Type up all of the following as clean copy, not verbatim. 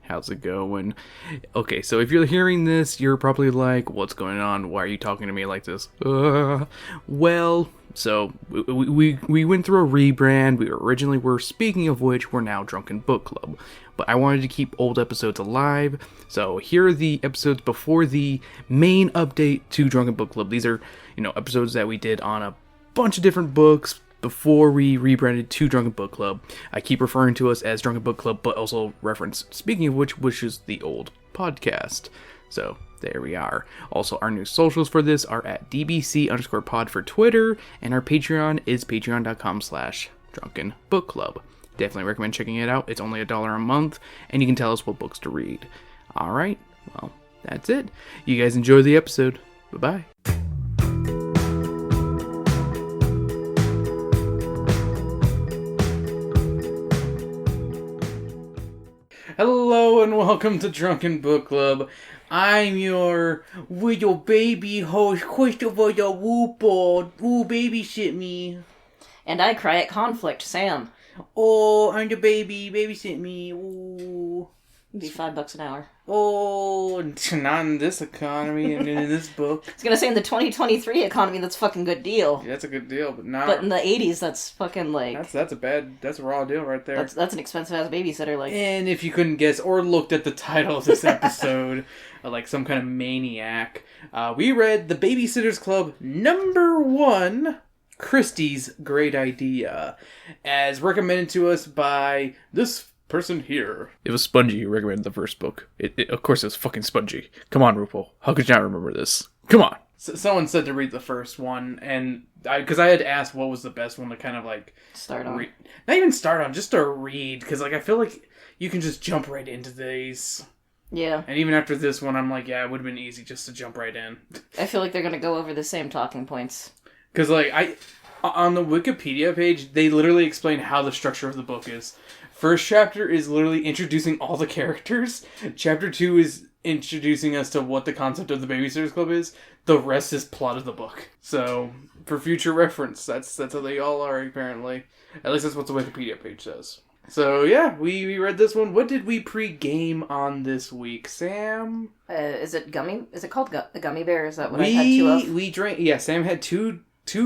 How's it going? Okay, so if you're hearing this, you're probably like, what's going on? Why are you talking to me like this? Well, so we went through a rebrand. We originally were, speaking of which, we're now Drunken Book Club. But I wanted to keep old episodes alive, so here are the episodes before the main update to Drunken Book Club. These are, episodes that we did on a bunch of different books before we rebranded to Drunken Book Club. I keep referring to us as Drunken Book Club, but also reference, speaking of which is the old podcast. So, there we are. Also, our new socials for this are at DBC_pod for Twitter, and our Patreon is patreon.com/Drunken Book Club. Definitely recommend checking it out. It's only $1 a month, and you can tell us what books to read. Alright, well, that's it. You guys enjoy the episode. Bye-bye. Hello and welcome to Drunken Book Club. I'm your baby host, Christopher the Whooper. Ooh, babysit me. And I cry at conflict, Sam. Oh, I'm the baby, babysit me. Ooh. It'd be $5 an hour. Oh, not in this economy and in this book. I was gonna say in the 2023 economy, that's a fucking good deal. Yeah, that's a good deal, but not. But in the 80s, that's fucking like. That's a raw deal right there. That's an expensive ass babysitter, like. And if you couldn't guess or looked at the title of this episode, like some kind of maniac, we read The Babysitter's Club #1. Kristy's Great Idea, as recommended to us by this person here. It was Spongy who recommended the first book. Of course it was fucking Spongy. Come on, RuPaul. How could you not remember this? Come on. Someone said to read the first one, and because I had asked what was the best one to kind of like... Start on. Not even start on, just to read, because like I feel like you can just jump right into these. Yeah. And even after this one, I'm like, yeah, it would have been easy just to jump right in. I feel like they're gonna go over the same talking points. Because, like, on the Wikipedia page, they literally explain how the structure of the book is. First chapter is literally introducing all the characters. Chapter 2 is introducing us to what the concept of the Babysitter's Club is. The rest is plot of the book. So, for future reference, that's how they all are, apparently. At least that's what the Wikipedia page says. So, yeah, we read this one. What did we pre-game on this week, Sam? Is it called a gummy bear? Is that what I had two of? We drank... Yeah, Sam had two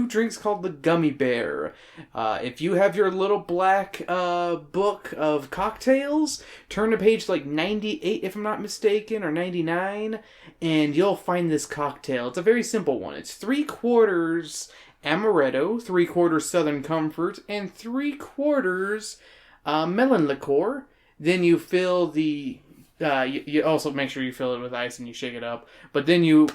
drinks called the Gummy Bear. If you have your little black book of cocktails, turn to page like 98, if I'm not mistaken, or 99, and you'll find this cocktail. It's a very simple one. It's 3/4 amaretto, 3/4 Southern Comfort, and 3/4 melon liqueur. Then you fill the... you also make sure you fill it with ice and you shake it up. But then you,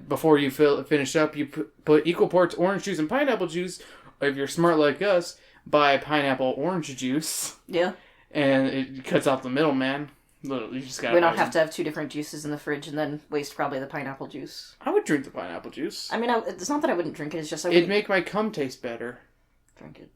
before you finish up, you put equal parts orange juice and pineapple juice. If you're smart like us, buy pineapple orange juice. Yeah. And it cuts out the middleman. You just gotta. We don't have to have two different juices in the fridge and then waste probably the pineapple juice. I would drink the pineapple juice. I mean, it's not that I wouldn't drink it. It's just it'd make my cum taste better. Drink it.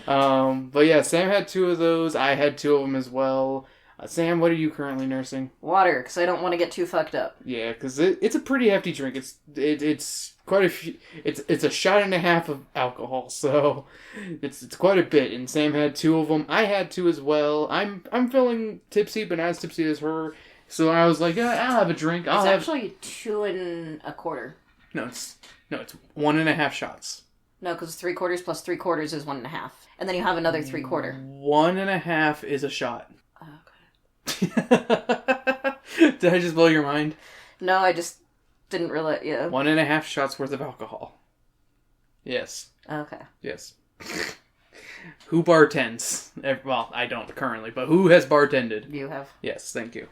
But yeah, Sam had 2 of those. I had 2 of them as well. Sam, what are you currently nursing? Water, because I don't want to get too fucked up. Yeah, because it's a pretty hefty drink. It's quite a few. It's a shot and a half of alcohol, so it's quite a bit. And Sam had 2 of them. I had 2 as well. I'm feeling tipsy, but not as tipsy as her. So I was like, I'll have a drink. It's actually 2 1/4. No, it's 1.5 shots. No, because 3/4 plus 3/4 is 1.5, and then you have another 3/4. 1.5 is a shot. Did I just blow your mind? No, I just didn't realize. Yeah. 1.5 shots worth of alcohol. Yes. Okay. Yes. Who bartends? Well, I don't currently, but who has bartended? You have. Yes, thank you.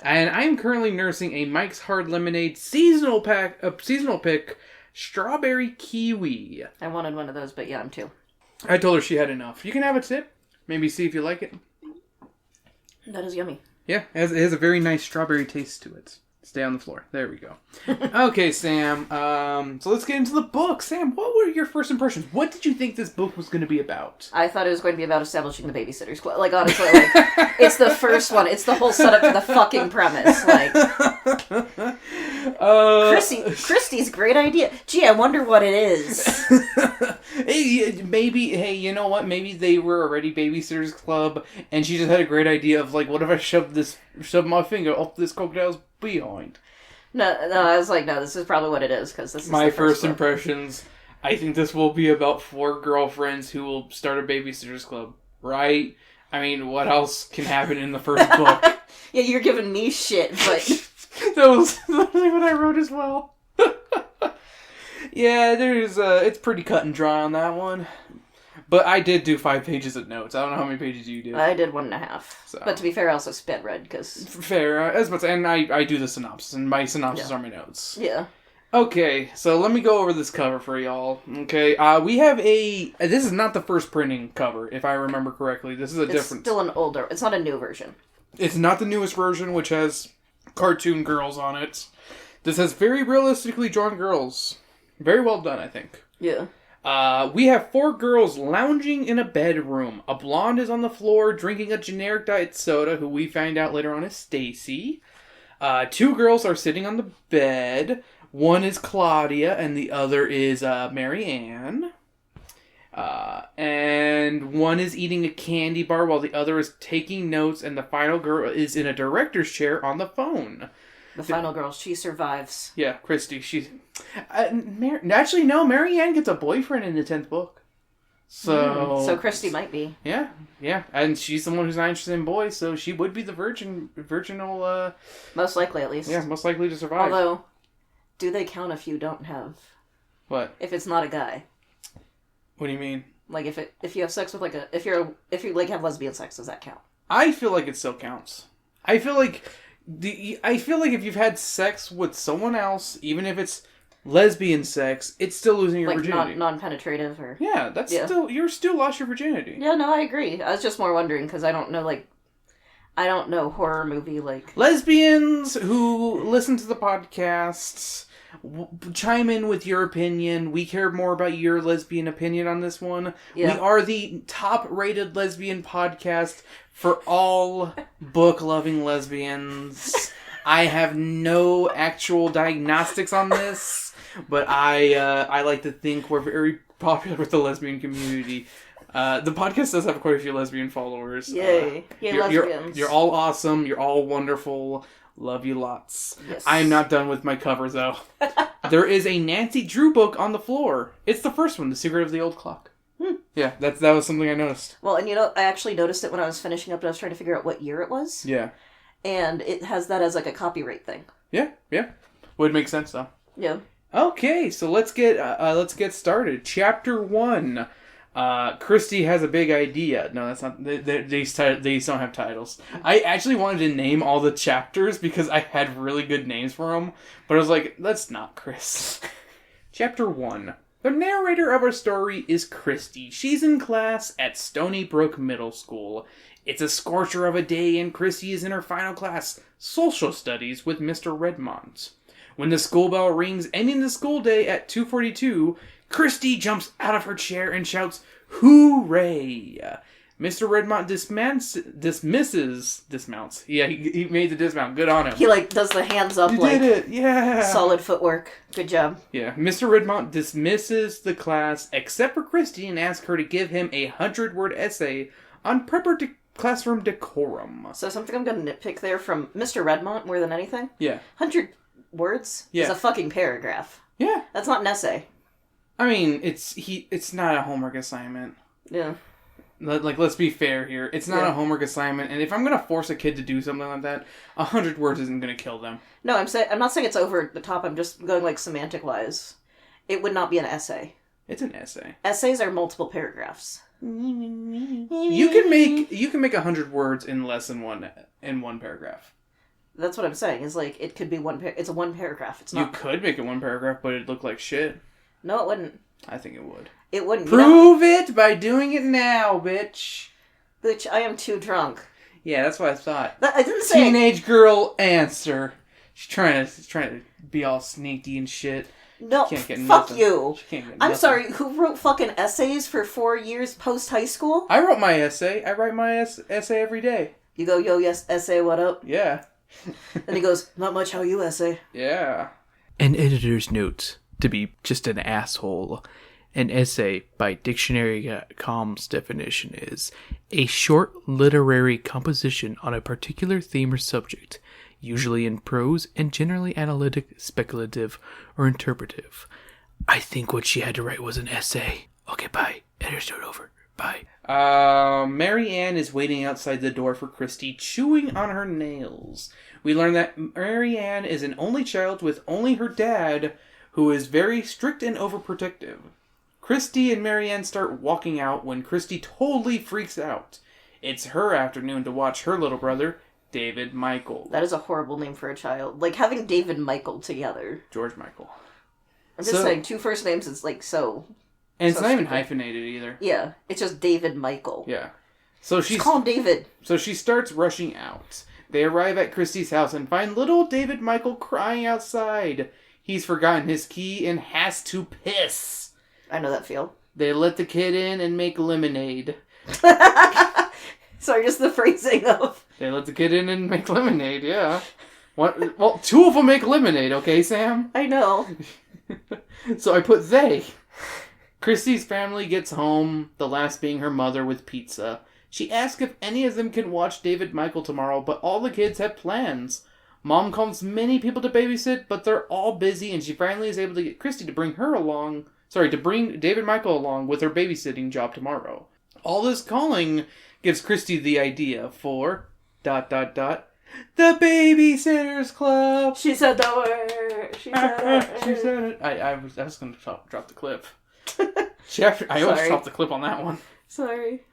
And I am currently nursing a Mike's Hard Lemonade seasonal pick, strawberry kiwi. I wanted one of those, but yeah, I'm 2. I told her she had enough. You can have a sip. Maybe see if you like it. That is yummy. Yeah, it has a very nice strawberry taste to it. Stay on the floor. There we go. Okay, Sam. So let's get into the book. Sam, what were your first impressions? What did you think this book was going to be about? I thought it was going to be about establishing the Babysitter's Club. Like, honestly, like, it's the first one. It's the whole setup for the fucking premise. Like, Kristy's great idea. Gee, I wonder what it is. Hey, you know what? Maybe they were already Babysitter's Club, and she just had a great idea of, like, what if I shove my finger up this crocodile's behind? No, I was like, no, this is probably what it is, because this is my the first impressions. I think this will be about 4 girlfriends who will start a Babysitter's Club, right? I mean, what else can happen in the first book? Yeah, you're giving me shit, but... That was literally what I wrote as well. Yeah, it's pretty cut and dry on that one. But I did do 5 pages of notes. I don't know how many pages you did. I did 1.5. So. But to be fair, I also sped read, because... Fair. And I do the synopsis, and my synopsis are my notes. Yeah. Okay, so let me go over this cover for y'all. Okay, we have this is not the first printing cover, if I remember correctly. This is It's still an older... It's not a new version. It's not the newest version, which has cartoon girls on it. This has very realistically drawn girls. Very well done, I think. Yeah. We have 4 girls lounging in a bedroom. A blonde is on the floor drinking a generic diet soda, who we find out later on is Stacy. 2 girls are sitting on the bed. One is Claudia, and the other is Mary Ann. And one is eating a candy bar while the other is taking notes, and the final girl is in a director's chair on the phone. The final girl, she survives. Yeah, Kristy. She's... actually, no, Mary Ann gets a boyfriend in the 10th book. So Kristy might be. Yeah. And she's someone who's not interested in boys, so she would be the virginal... Most likely, at least. Yeah, most likely to survive. Although, do they count if you don't have... What? If it's not a guy. What do you mean? Like, if you have sex with, like, if you, like, have lesbian sex, does that count? I feel like it still counts. I feel like if you've had sex with someone else, even if it's lesbian sex, it's still losing your virginity. Like non-penetrative or... Yeah, you're still lost your virginity. Yeah, no, I agree. I was just more wondering, because I don't know horror movie, like... Lesbians who listen to the podcasts, chime in with your opinion. We care more about your lesbian opinion on this one. Yeah. We are the top-rated lesbian podcast for all book-loving lesbians. I have no actual diagnostics on this, but I like to think we're very popular with the lesbian community. The podcast does have quite a few lesbian followers. Yay. Yay, lesbians. You're all awesome. You're all wonderful. Love you lots. Yes. I am not done with my cover, though. There is a Nancy Drew book on the floor. It's the first one, The Secret of the Old Clock. Yeah, that was something I noticed. Well, and I actually noticed it when I was finishing up and I was trying to figure out what year it was. Yeah. And it has that as like a copyright thing. Yeah. Would make sense, though. Yeah. Okay, so let's get started. Chapter 1. Kristy has a big idea. No, that's not... These don't have titles. I actually wanted to name all the chapters because I had really good names for them. But I was like, that's not Chris. Chapter 1. The narrator of our story is Kristy. She's in class at Stony Brook Middle School. It's a scorcher of a day and Kristy is in her final class, Social Studies, with Mr. Redmond. When the school bell rings, ending the school day at 2:42, Kristy jumps out of her chair and shouts, "Hooray!" Mr. Redmond dismounts. Yeah, he made the dismount. Good on him. He, does the hands up, You did it, yeah. Solid footwork. Good job. Yeah, Mr. Redmond dismisses the class, except for Kristy, and asks her to give him a 100-word essay on proper classroom decorum. So something I'm going to nitpick there from Mr. Redmond more than anything? Yeah. 100 words is a fucking paragraph. Yeah. That's not an essay. I mean, it's not a homework assignment. Yeah. Let's be fair here. It's not a homework assignment, and if I'm gonna force a kid to do something like that, 100 words isn't gonna kill them. No, I'm not saying it's over the top. I'm just going semantic-wise. It would not be an essay. It's an essay. Essays are multiple paragraphs. You can make 100 words in less than one paragraph. That's what I'm saying. Is it could be it's a one paragraph. It's not. You could make it one paragraph, but it'd look like shit. No, it wouldn't. I think it would. It wouldn't. Prove it by doing it now, bitch. Bitch, I am too drunk. Yeah, that's what I thought. I didn't say... Teenage girl answer. She's trying to be all sneaky and shit. No, can't get fuck nothing. you. She can't get I'm nothing. sorry, who wrote fucking essays for 4 years post-high school? I wrote my essay. I write my essay every day. You go, yo, yes, essay, what up? Yeah. And he goes, not much, how you essay? Yeah. An editor's note, to be just an asshole. An essay, by Dictionary.com's definition, is a short literary composition on a particular theme or subject, usually in prose and generally analytic, speculative, or interpretive. I think what she had to write was an essay. Okay, bye. Editor's note over. Bye. Mary Ann is waiting outside the door for Kristy, chewing on her nails. We learn that Mary Ann is an only child with only her dad, who is very strict and overprotective. Kristy and Mary Ann start walking out when Kristy totally freaks out. It's her afternoon to watch her little brother, David Michael. That is a horrible name for a child. Like, having David Michael together. George Michael. I'm just saying, 2 first names is, like, so... And it's so not even stupid. hyphenated either. Yeah, it's just David Michael. Yeah. So Just call him David. So she starts rushing out. They arrive at Kristy's house and find little David Michael crying outside. He's forgotten his key and has to piss. I know that feel. They let the kid in and make lemonade. Sorry, just the phrasing of... They let the kid in and make lemonade, yeah. What? Well, 2 of them make lemonade, okay, Sam? I know. So I put they. Kristy's family gets home, the last being her mother, with pizza. She asks if any of them can watch David Michael tomorrow, but all the kids have plans. Mom calls many people to babysit, but they're all busy, and she finally is able to get Kristy to bring David Michael along with her babysitting job tomorrow. All this calling gives Kristy the idea for... the Babysitters Club. She said the word. She said it. She said it. I was going to drop the clip. I always dropped the clip on that one. Sorry.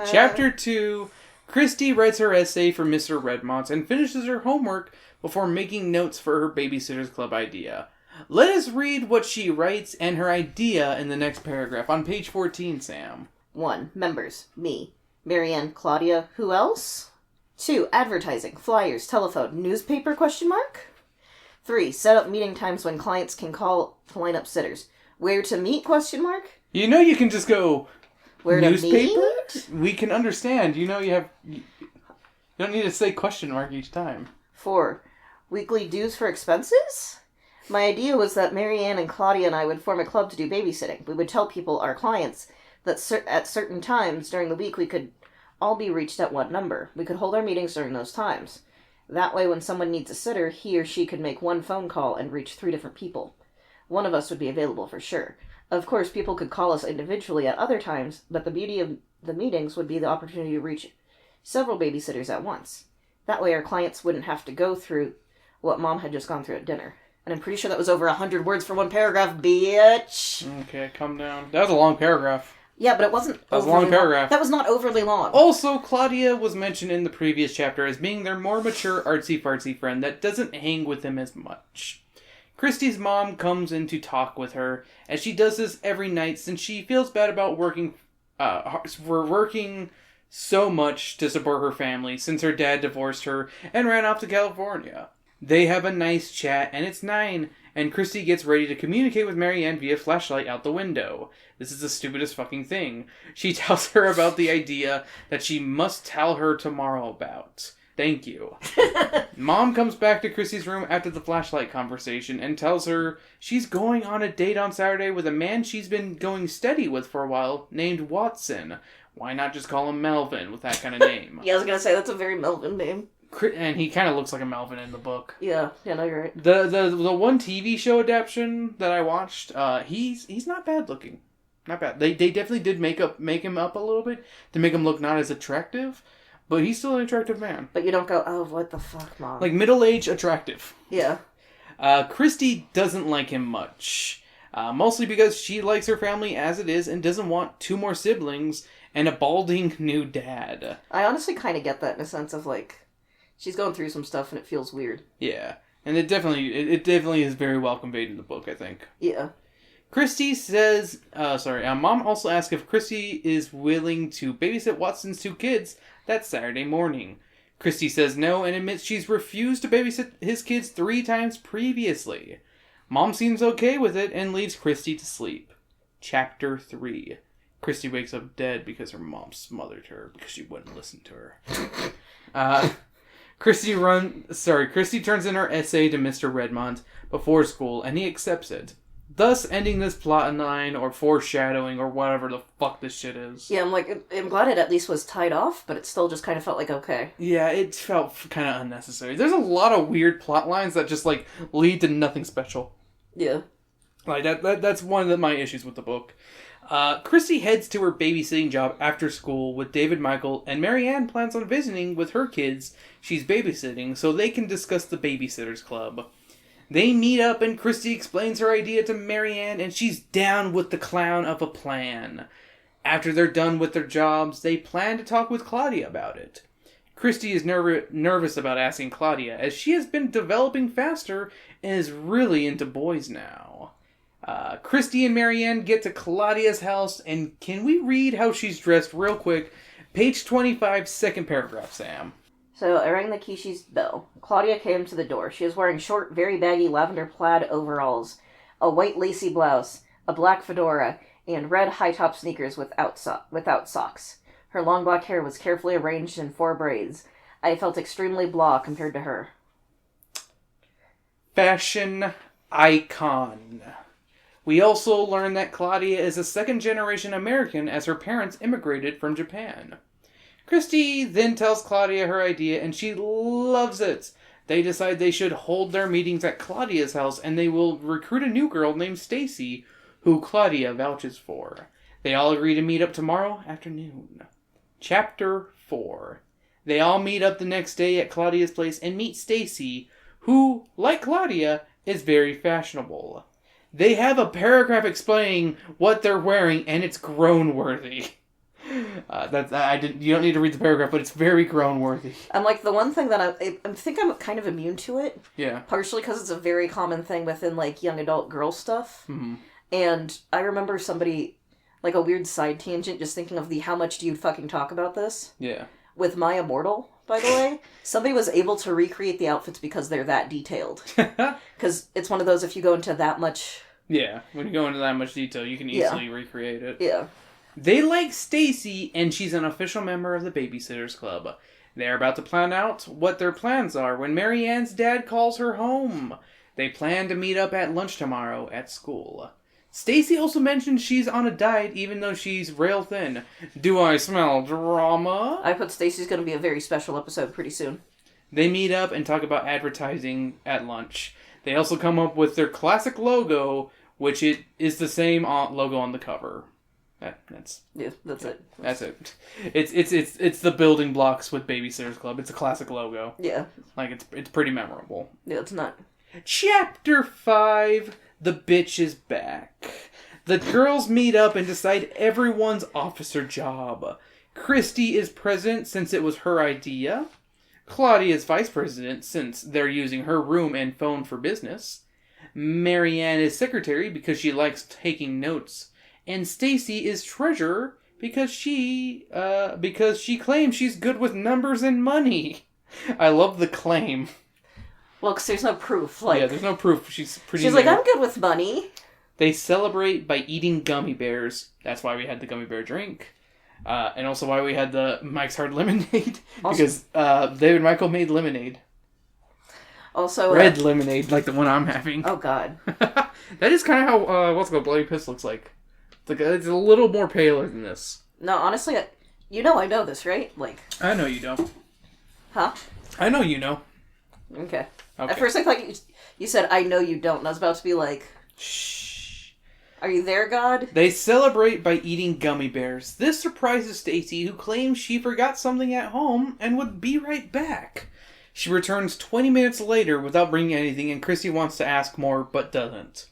Chapter 2. Kristy writes her essay for Mr. Redmont and finishes her homework before making notes for her Babysitters Club idea. Let us read what she writes and her idea in the next paragraph on page 14, Sam. 1. Members. Me. Marianne, Claudia. Who else? 2. Advertising. Flyers. Telephone. Newspaper? 3. Set up meeting times when clients can call to line up sitters. Where to meet? You know you can just go... Where newspaper? to meet? We can understand. You know you don't need to say question mark each time. 4. Weekly dues for expenses? My idea was that Marianne and Claudia and I would form a club to do babysitting. We would tell people, our clients, that at certain times during the week we could all be reached at one number. We could hold our meetings during those times. That way when someone needs a sitter, he or she could make one phone call and reach 3 different people. One of us would be available for sure. Of course, people could call us individually at other times, but the beauty of the meetings would be the opportunity to reach several babysitters at once. That way our clients wouldn't have to go through what Mom had just gone through at dinner. And I'm pretty sure that was over 100 words for one paragraph, bitch! Okay, calm down. That was a long paragraph. Yeah, but it wasn't That was a long paragraph. That was not overly long. Also, Claudia was mentioned in the previous chapter as being their more mature, artsy-fartsy friend that doesn't hang with him as much. Kristy's mom comes in to talk with her, as she does this every night since she feels bad about working so much to support her family since her dad divorced her and ran off to California. They have a nice chat, and it's 9, and Kristy gets ready to communicate with Marianne via flashlight out the window. This is the stupidest fucking thing. She tells her about the idea that she must tell her tomorrow about. Thank you. Mom comes back to Kristy's room after the flashlight conversation and tells her she's going on a date on Saturday with a man she's been going steady with for a while named Watson. Why not just call him Melvin with that kind of name? Yeah, I was gonna say, that's a very Melvin name. And he kind of looks like a Melvin in the book. Yeah, no, you're right. The one TV show adaptation that I watched, he's not bad looking. Not bad. They definitely did make him up a little bit to make him look not as attractive. But he's still an attractive man. But you don't go, oh, what the fuck, Mom? Like, middle-aged attractive. Yeah. Kristy doesn't like him much. Mostly because she likes her family as it is and doesn't want 2 more siblings and a balding new dad. I honestly kind of get that in a sense of, like, she's going through some stuff and it feels weird. Yeah. And it definitely is very well conveyed in the book, I think. Yeah. Kristy says, Mom also asks if Kristy is willing to babysit Watson's 2 kids that Saturday morning. Kristy says no and admits she's refused to babysit his kids 3 times previously. Mom seems okay with it and leaves Kristy to sleep. Chapter 3. Kristy wakes up dead because her mom smothered her because she wouldn't listen to her. Kristy turns in her essay to Mr. Redmond before school and he accepts it. Thus ending this plot line or foreshadowing or whatever the fuck this shit is. Yeah, I'm glad it at least was tied off, but it still just kind of felt like okay. Yeah, it felt kind of unnecessary. There's a lot of weird plot lines that just, like, lead to nothing special. Yeah. Like, that's one of my issues with the book. Kristy heads to her babysitting job after school with David Michael, and Marianne plans on visiting with her kids she's babysitting so they can discuss the Babysitters Club. They meet up and Kristy explains her idea to Marianne and she's down with the clown of a plan. After they're done with their jobs, they plan to talk with Claudia about it. Kristy is nervous about asking Claudia as she has been developing faster and is really into boys now. Kristy and Marianne get to Claudia's house and can we read how she's dressed real quick? Page 25, second paragraph, Sam. So I rang the Kishi's bell. Claudia came to the door. She was wearing short, very baggy lavender plaid overalls, a white lacy blouse, a black fedora, and red high-top sneakers without socks. Her long black hair was carefully arranged in 4 braids. I felt extremely blah compared to her. Fashion icon. We also learn that Claudia is a second-generation American as her parents immigrated from Japan. Kristy then tells Claudia her idea, and she loves it. They decide they should hold their meetings at Claudia's house, and they will recruit a new girl named Stacy, who Claudia vouches for. They all agree to meet up tomorrow afternoon. Chapter 4. They all meet up the next day at Claudia's place and meet Stacy, who, like Claudia, is very fashionable. They have a paragraph explaining what they're wearing, and it's groan-worthy. You don't need to read the paragraph, but it's very groan-worthy. I'm like, the one thing that I think I'm kind of immune to it. Yeah. Partially because it's a very common thing within, like, young adult girl stuff. Mm-hmm. And I remember somebody, like, a weird side tangent, just thinking of the how much do you fucking talk about this? Yeah. With My Immortal, by the way. Somebody was able to recreate the outfits because they're that detailed. Because it's one of those, if you go into that much... Yeah, when you go into that much detail, you can easily recreate it. Yeah. They like Stacy, and she's an official member of the Babysitters Club. They're about to plan out what their plans are when Marianne's dad calls her home. They plan to meet up at lunch tomorrow at school. Stacy also mentions she's on a diet even though she's rail thin. Do I smell drama? I put Stacy's going to be a very special episode pretty soon. They meet up and talk about advertising at lunch. They also come up with their classic logo, which it is the same logo on the cover. That's it. That's it. It's the building blocks with Babysitters Club. It's a classic logo. Yeah. Like, it's pretty memorable. Yeah, it's not. Chapter 5, The Bitch is Back. The girls meet up and decide everyone's officer job. Kristy is president since it was her idea. Claudia is vice president since they're using her room and phone for business. Marianne is secretary because she likes taking notes. And Stacy is treasurer because she claims she's good with numbers and money. I love the claim. Well, because there's no proof. Like, yeah, there's no proof. She's She's like, I'm good with money. They celebrate by eating gummy bears. That's why we had the gummy bear drink. And also why we had the Mike's Hard Lemonade. Because David Michael made lemonade. Also, red lemonade, like the one I'm having. Oh, God. That is kind of how, what's it called, Bloody Piss looks like. It's a little more paler than this. No, honestly, you know I know this, right? Like, I know you don't. Huh? I know you know. Okay. At first I thought you said, I know you don't, and I was about to be like... Shh. Are you there, God? They celebrate by eating gummy bears. This surprises Stacy, who claims she forgot something at home and would be right back. She returns 20 minutes later without bringing anything, and Kristy wants to ask more, but doesn't.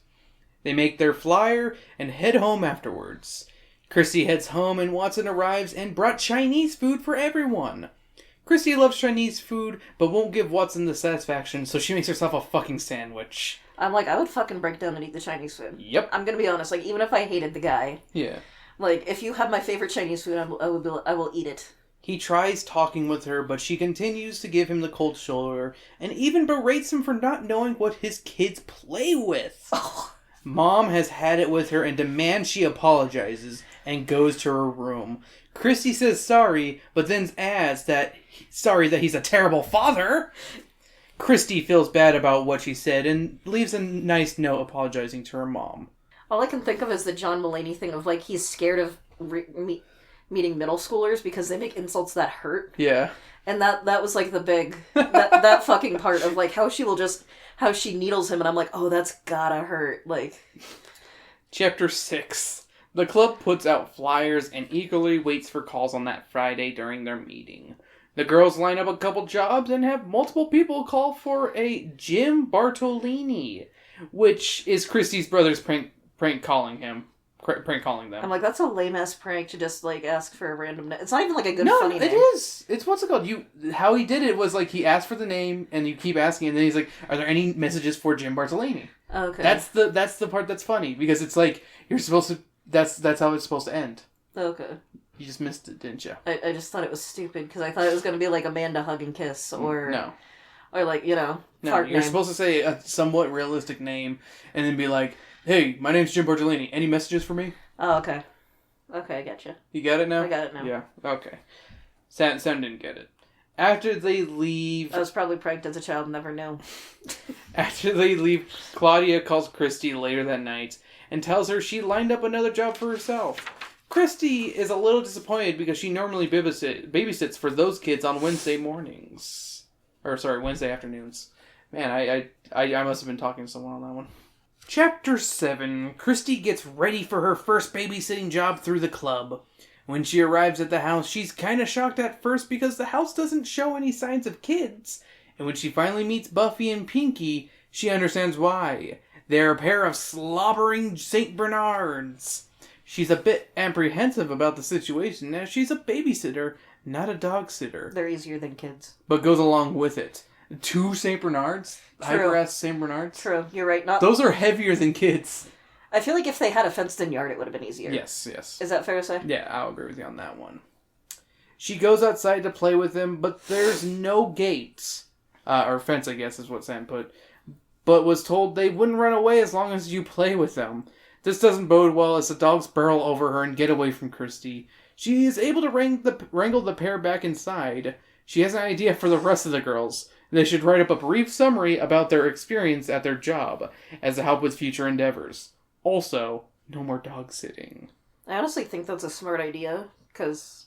They make their flyer and head home afterwards. Kristy heads home and Watson arrives and brought Chinese food for everyone. Kristy loves Chinese food, but won't give Watson the satisfaction, so she makes herself a fucking sandwich. I'm like, I would fucking break down and eat the Chinese food. Yep. I'm gonna be honest, like, even if I hated the guy. Yeah. Like, if you have my favorite Chinese food, I will eat it. He tries talking with her, but she continues to give him the cold shoulder and even berates him for not knowing what his kids play with. Mom has had it with her and demands she apologizes and goes to her room. Kristy says sorry, but then adds that sorry that he's a terrible father. Kristy feels bad about what she said and leaves a nice note apologizing to her mom. All I can think of is the John Mulaney thing of, like, he's scared of meeting middle schoolers because they make insults that hurt. Yeah. And that was, like, the big... that fucking part of, like, how she needles him, and I'm like, oh, that's gotta hurt. Like... Chapter 6. The club puts out flyers and eagerly waits for calls on that Friday during their meeting. The girls line up a couple jobs and have multiple people call for a Jim Bartolini, which is Kristy's brother's prank calling him. Prank calling them. I'm like, that's a lame-ass prank to just, like, ask for a random name. It's not even, like, a good, funny name. No, it is. It's what's it called? How he did it was, like, he asked for the name, and you keep asking, and then he's like, are there any messages for Jim Bartolini? Okay. That's the part that's funny, because it's like, you're supposed to, that's how it's supposed to end. Okay. You just missed it, didn't you? I just thought it was stupid, because I thought it was going to be, like, Amanda hug and kiss, or... No. Or, like, you know, No, you're supposed to say a somewhat realistic name, and then be like, hey, my name's Jim Bartolini. Any messages for me? Oh, okay. Okay, I gotcha. You got it now? I got it now. Yeah, okay. Sam didn't get it. After they leave... I was probably pranked as a child, never knew. After they leave, Claudia calls Kristy later that night and tells her she lined up another job for herself. Kristy is a little disappointed because she normally babysits for those kids on Wednesday mornings. Or, sorry, Wednesday afternoons. Man, I must have been talking to someone on that one. Chapter 7. Kristy gets ready for her first babysitting job through the club. When she arrives at the house, she's kind of shocked at first because the house doesn't show any signs of kids. And when she finally meets Buffy and Pinky, she understands why. They're a pair of slobbering St. Bernards. She's a bit apprehensive about the situation as she's a babysitter, not a dog sitter. They're easier than kids. But goes along with it. 2 St. Bernards? Hyper-ass St. Bernards? True, you're right. Those are heavier than kids. I feel like if they had a fenced-in yard, it would have been easier. Yes. Is that fair to say? Yeah, I'll agree with you on that one. She goes outside to play with them, but there's no gates. Or fence, I guess is what Sam put. But was told they wouldn't run away as long as you play with them. This doesn't bode well as the dogs burrow over her and get away from Kristy. She is able to wrangle the pair back inside. She has an idea for the rest of the girls. They should write up a brief summary about their experience at their job, as a help with future endeavors. Also, no more dog sitting. I honestly think that's a smart idea, because...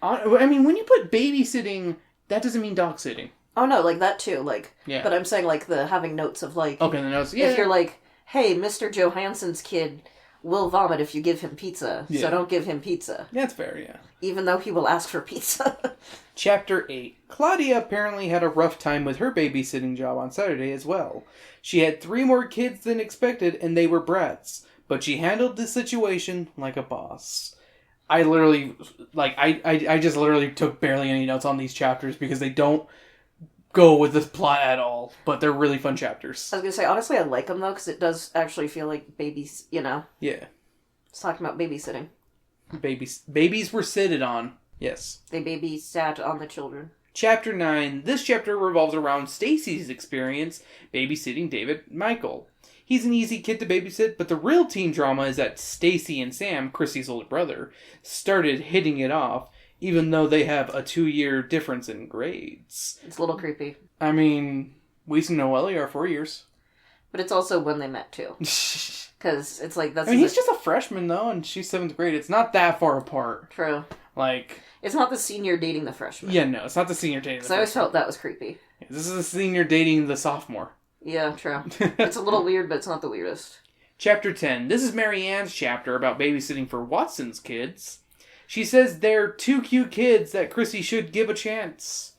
I mean, when you put babysitting, that doesn't mean dog sitting. Oh no, like that too, like... Yeah. But I'm saying, like, the having notes of, like... Okay, the notes, yeah. If you're like, hey, Mr. Johansson's kid will vomit if you give him pizza, so don't give him pizza. That's fair, yeah. Even though he will ask for pizza. Chapter 8. Claudia apparently had a rough time with her babysitting job on Saturday as well. She had 3 more kids than expected, and they were brats. But she handled the situation like a boss. I literally, I just literally took barely any notes on these chapters because they don't go with this plot at all. But they're really fun chapters. I was going to say, honestly, I like them, though, because it does actually feel like babies, you know? Yeah. It's talking about babysitting. Babies were sitted on. Yes. They babysat on the children. Chapter 9. This chapter revolves around Stacy's experience babysitting David Michael. He's an easy kid to babysit, but the real teen drama is that Stacy and Sam, Kristy's older brother, started hitting it off, even though they have a 2-year difference in grades. It's a little creepy. I mean, Weiss and Noelle are 4 years. But it's also when they met, too. Because it's like... that's. I mean, he's just a freshman, though, and she's 7th grade. It's not that far apart. True. Like... It's not the senior dating the freshman. Yeah, no, it's not the senior dating the freshman. I always felt that was creepy. This is the senior dating the sophomore. Yeah, true. It's a little weird, but it's not the weirdest. Chapter 10. This is Mary Ann's chapter about babysitting for Watson's kids. She says they're 2 cute kids that Kristy should give a chance.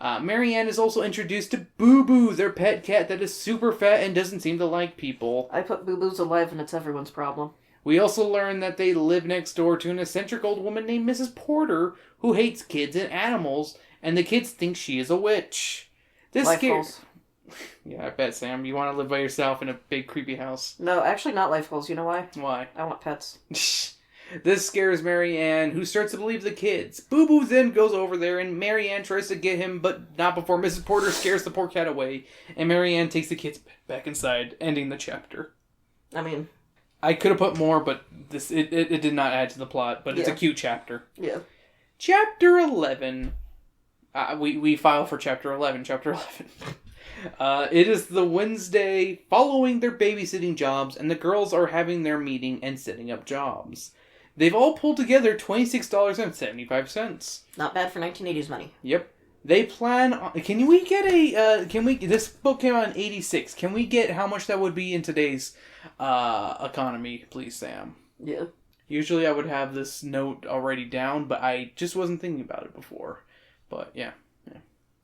Mary Ann is also introduced to Boo Boo, their pet cat that is super fat and doesn't seem to like people. I put Boo Boos alive and it's everyone's problem. We also learn that they live next door to an eccentric old woman named Mrs. Porter who hates kids and animals, and the kids think she is a witch. This Life scares... goals. Yeah, I bet, Sam. You want to live by yourself in a big, creepy house. No, actually not life goals. You know why? Why? I want pets. This scares Mary Ann, who starts to believe the kids. Boo Boo then goes over there, and Mary Ann tries to get him, but not before Mrs. Porter scares the poor cat away, and Mary Ann takes the kids back inside, ending the chapter. I mean... I could have put more, but it did not add to the plot, but it's a cute chapter. Yeah. Chapter 11. We file for Chapter 11. Chapter 11. It is the Wednesday following their babysitting jobs, and the girls are having their meeting and setting up jobs. They've all pulled together $26.75. Not bad for 1980s money. Yep. They plan on... This book came out in 86. Can we get how much that would be in today's economy, please, Sam? Yeah. Usually I would have this note already down, but I just wasn't thinking about it before. But, yeah,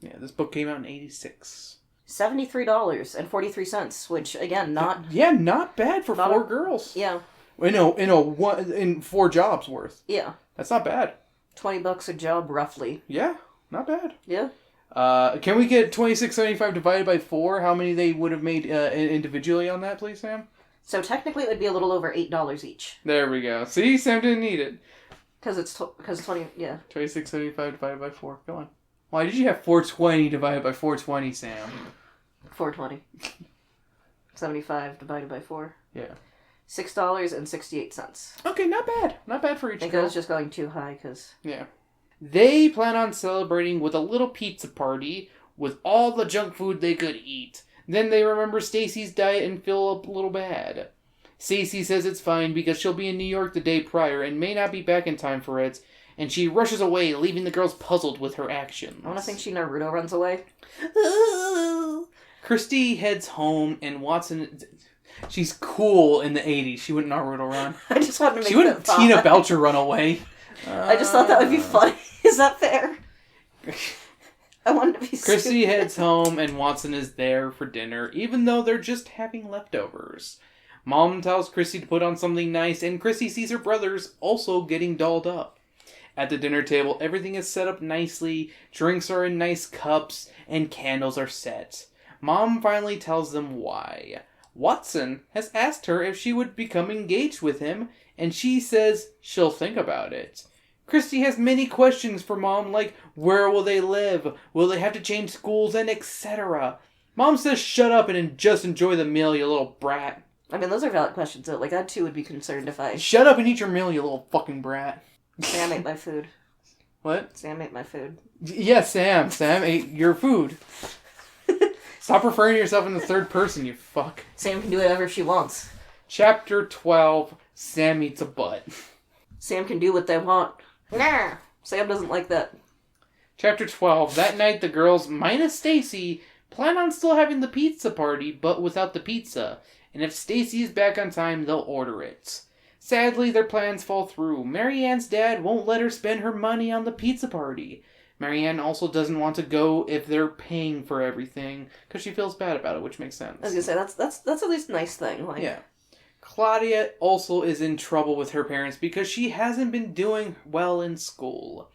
this book came out in 86. $73.43, which, again, not... Yeah, not bad for four girls. Yeah. In 4 jobs worth. Yeah. That's not bad. $20 a job, roughly. Yeah, not bad. Yeah. Can we get $26.75 divided by 4? How many they would have made individually on that, please, Sam? So technically it would be a little over $8 each. There we go. See, Sam didn't need it. Because 20, yeah. $26.75 divided by 4. Go on. Why did you have $4.20 divided by $4.20, Sam? $4.20. 75 divided by 4. Yeah. $6.68. Okay, not bad. Not bad for each I think girl. I was just going too high, because... Yeah. They plan on celebrating with a little pizza party with all the junk food they could eat. Then they remember Stacy's diet and feel a little bad. Stacy says it's fine because she'll be in New York the day prior and may not be back in time for it, and she rushes away, leaving the girls puzzled with her actions. I want to think Naruto runs away. Kristy heads home, and Watson... She's cool in the 80s. She wouldn't Naruto run. I just wanted to make She wouldn't Tina Belcher run away. I just thought that would be funny. Is that fair? I wanted to be Kristy stupid. heads home, and Watson is there for dinner, even though they're just having leftovers. Mom tells Kristy to put on something nice, and Kristy sees her brothers also getting dolled up. At the dinner table, everything is set up nicely, drinks are in nice cups, and candles are set. Mom finally tells them why. Watson has asked her if she would become engaged with him, and she says she'll think about it. Kristy has many questions for Mom, like where will they live, will they have to change schools, and etc. Mom says shut up and just enjoy the meal, you little brat. I mean, those are valid questions, though. Like, I, too, would be concerned if I... Shut up and eat your meal, you little fucking brat. Sam ate my food. What? Sam ate my food. Yeah, Sam. Sam ate your food. Stop referring to yourself in the third person, you fuck. Sam can do whatever she wants. Chapter 12, Sam eats a butt. Sam can do what they want. Nah! Sam doesn't like that. Chapter 12, that night the girls, minus Stacy, plan on still having the pizza party, but without the pizza. And if Stacy is back on time, they'll order it. Sadly, their plans fall through. Mary Ann's dad won't let her spend her money on the pizza party. Mary Ann also doesn't want to go if they're paying for everything, because she feels bad about it, which makes sense. I was gonna say, that's at least a nice thing. Like... Yeah. Claudia also is in trouble with her parents because she hasn't been doing well in school.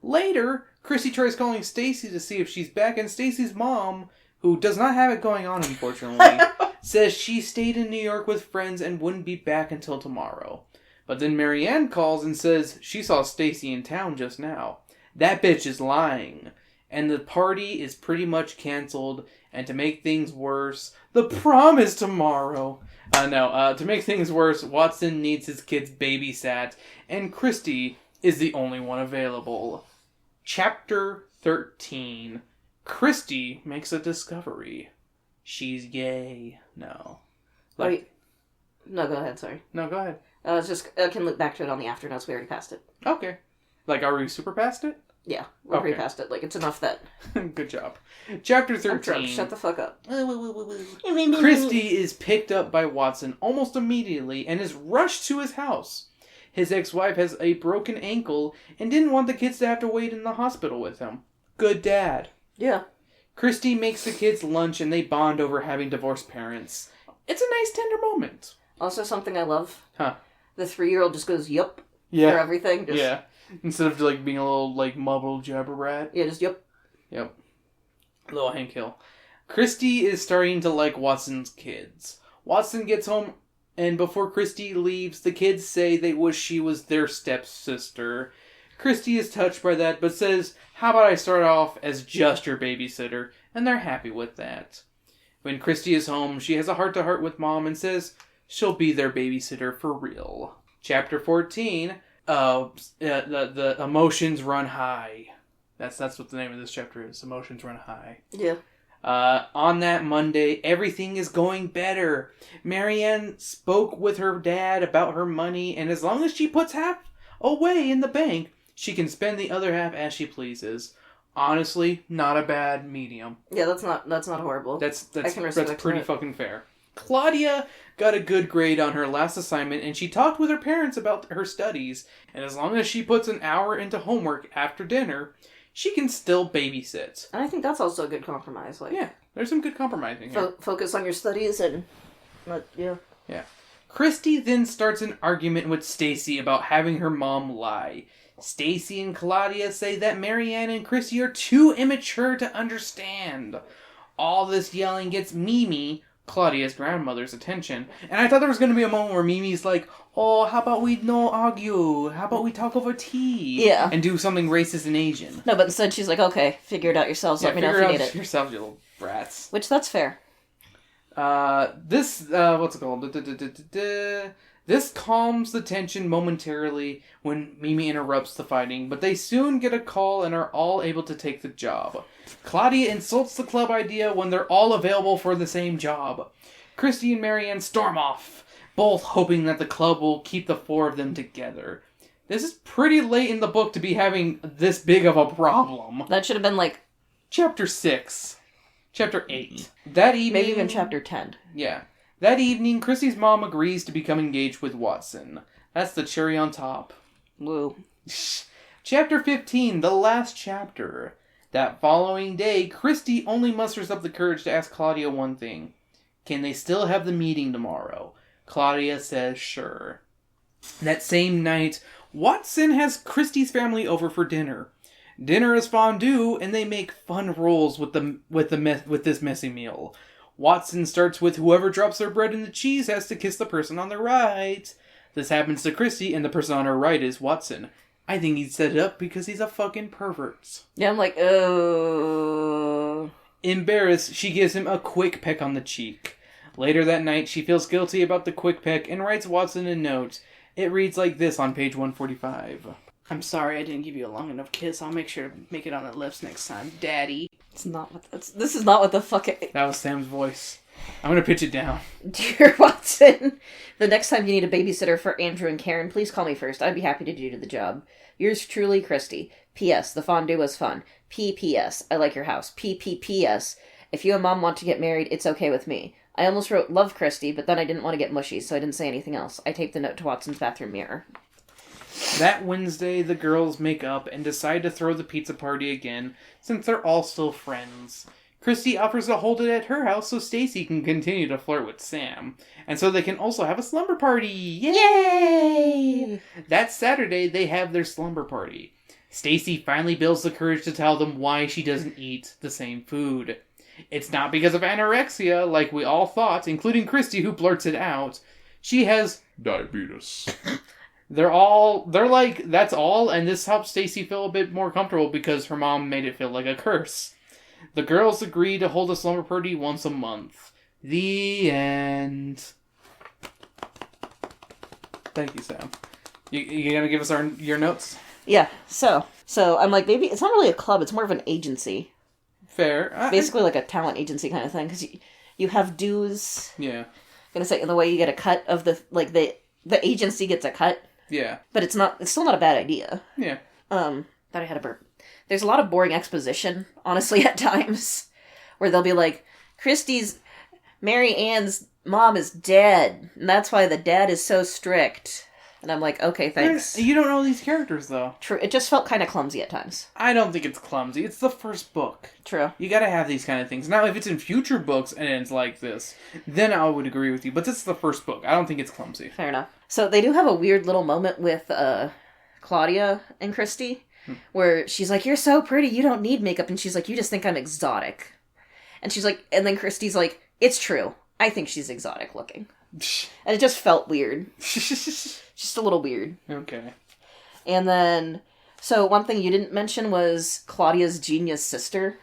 Later, Kristy tries calling Stacy to see if she's back, and Stacy's mom, who does not have it going on, unfortunately, says she stayed in New York with friends and wouldn't be back until tomorrow. But then Mary Ann calls and says she saw Stacy in town just now. That bitch is lying. And the party is pretty much canceled, and to make things worse, the prom is tomorrow. To make things worse, Watson needs his kids babysat, and Kristy is the only one available. Chapter 13. Kristy makes a discovery. She's gay. No. Wait. No, go ahead, sorry. No, go ahead. I can look back to it on the after notes. We already passed it. Okay. Like, are we super past it? Yeah, we're pretty past it. Like, it's enough that... Good job. Chapter 13. I'm drunk. Shut the fuck up. Kristy is picked up by Watson almost immediately and is rushed to his house. His ex-wife has a broken ankle and didn't want the kids to have to wait in the hospital with him. Good dad. Yeah. Kristy makes the kids lunch and they bond over having divorced parents. It's a nice tender moment. Also something I love. Huh. The 3-year-old just goes, yup. Yeah. For everything. Just... Yeah. Instead of, like, being a little, like, mumble jabber rat. Yeah, just yup. Yep. Little Hank Hill. Kristy is starting to like Watson's kids. Watson gets home And before Kristy leaves, the kids say they wish she was their stepsister. Kristy is touched by that, but says, how about I start off as just your babysitter? And they're happy with that. When Kristy is home, she has a heart-to-heart with Mom and says she'll be their babysitter for real. Chapter 14, the emotions run high. That's what the name of this chapter is. Emotions run high. Yeah. On that Monday, everything is going better. Marianne spoke with her dad about her money, and as long as she puts half away in the bank, she can spend the other half as she pleases. Honestly, not a bad medium. Yeah, that's not horrible. That's pretty fucking fair. Claudia got a good grade on her last assignment, and she talked with her parents about her studies, and as long as she puts an hour into homework after dinner, she can still babysit. And I think that's also a good compromise. Like, yeah, there's some good compromising here. Focus on your studies and... yeah. Yeah. Kristy then starts an argument with Stacy about having her mom lie. Stacy and Claudia say that Marianne and Kristy are too immature to understand. All this yelling gets Mimi, Claudia's grandmother's, attention. And I thought there was going to be a moment where Mimi's like, oh, how about we no argue? How about we talk over tea? Yeah. And do something racist and Asian. No, but instead she's like, okay, figure it out yourselves. Let me know if you need it. Yourselves, you little brats. Which, that's fair. What's it called? This calms the tension momentarily when Mimi interrupts the fighting, but they soon get a call and are all able to take the job. Claudia insults the club idea when they're all available for the same job. Kristy and Marianne storm off, both hoping that the club will keep the four of them together. This is pretty late in the book to be having this big of a problem. That should have been like... Chapter 6. Chapter 8. That evening... Maybe even Chapter 10. Yeah. That evening, Kristy's mom agrees to become engaged with Watson. That's the cherry on top. Woo. Chapter 15, the last chapter. That following day, Kristy only musters up the courage to ask Claudia one thing. Can they still have the meeting tomorrow? Claudia says sure. That same night, Watson has Kristy's family over for dinner. Dinner is fondue, and they make fun rolls with this messy meal. Watson starts with whoever drops their bread and the cheese has to kiss the person on their right. This happens to Kristy, and the person on her right is Watson. I think he set it up because he's a fucking pervert. Yeah, I'm like, oh. Embarrassed, she gives him a quick peck on the cheek. Later that night, she feels guilty about the quick peck and writes Watson a note. It reads like this on page 145. I'm sorry I didn't give you a long enough kiss. I'll make sure to make it on the lips next time, Daddy. This is not what the fuck... That was Sam's voice. I'm gonna pitch it down. Dear Watson, the next time you need a babysitter for Andrew and Karen, please call me first. I'd be happy to do the job. Yours truly, Kristy. P.S. The fondue was fun. P.P.S. I like your house. P.P.P.S. If you and Mom want to get married, it's okay with me. I almost wrote, love Kristy, but then I didn't want to get mushy, so I didn't say anything else. I taped the note to Watson's bathroom mirror. That Wednesday, the girls make up and decide to throw the pizza party again, since they're all still friends. Kristy offers to hold it at her house so Stacy can continue to flirt with Sam, and so they can also have a slumber party. Yay! That Saturday, they have their slumber party. Stacy finally builds the courage to tell them why she doesn't eat the same food. It's not because of anorexia, like we all thought, including Kristy, who blurts it out. She has diabetes. They're like, that's all, and this helps Stacy feel a bit more comfortable because her mom made it feel like a curse. The girls agree to hold a slumber party once a month. The end. Thank you, Sam. You gonna give us your notes? Yeah, so I'm like, maybe it's not really a club, it's more of an agency. Fair. Basically like a talent agency kind of thing, because you have dues. Yeah. I'm gonna say, in the way you get a cut of the agency gets a cut. Yeah. But it's still not a bad idea. Yeah. Thought I had a burp. There's a lot of boring exposition, honestly, at times, where they'll be like, Mary Ann's mom is dead, and that's why the dad is so strict. And I'm like, okay, thanks. You don't know these characters, though. True. It just felt kind of clumsy at times. I don't think it's clumsy. It's the first book. True. You gotta have these kind of things. Now, if it's in future books and it's like this, then I would agree with you. But this is the first book. I don't think it's clumsy. Fair enough. So they do have a weird little moment with Claudia and Kristy, where she's like, you're so pretty, you don't need makeup. And she's like, you just think I'm exotic. And she's like, and then Kristy's like, it's true. I think she's exotic looking. And it just felt weird. Just a little weird. Okay. And then, so one thing you didn't mention was Claudia's genius sister.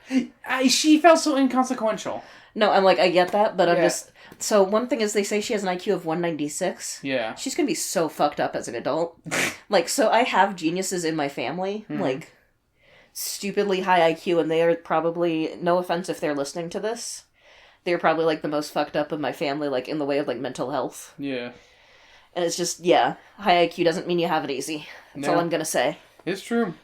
She felt so inconsequential. No, I'm like, I get that, but I'm just... So one thing is they say she has an IQ of 196. Yeah. She's gonna be so fucked up as an adult. Like, so I have geniuses in my family, like, stupidly high IQ, and they are probably, no offense if they're listening to this, they're probably, like, the most fucked up of my family, like, in the way of, like, mental health. Yeah. And it's just, yeah, high IQ doesn't mean you have it easy. That's all I'm gonna say. It's true.